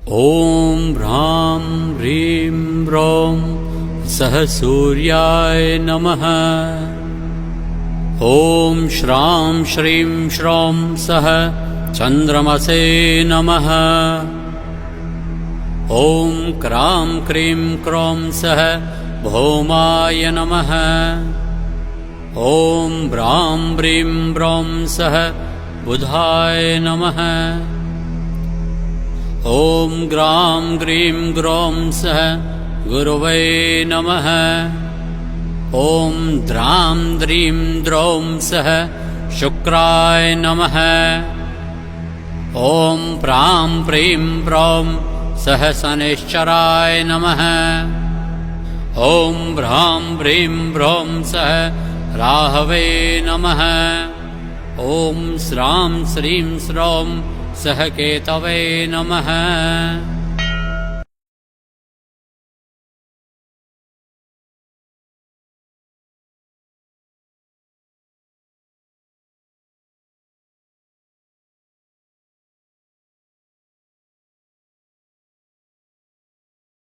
ॐ ह्रां ह्रीं ह्रौं सः सूर्याय नमः। ॐ श्रां श्रीं श्रौं सः चन्द्रमसे नमः। ॐ क्रां क्रीं क्रौं सः भौमाय नमः। ॐ ब्रां ब्रीं ब्रौं सः बुधाय नमः। ॐ ग्रां ग्रीं ग्रौं सः गुरवे नमः। ॐ द्रां द्रीं द्रौं सः शुक्राय नमः। ॐ प्रां प्रीं प्रौं सः शनैश्चराय नमः। ॐ भ्रां प्रीं प्रौं सः राहवे नमः। ॐ श्रां श्रीं श्रौं सः केतवे नमः।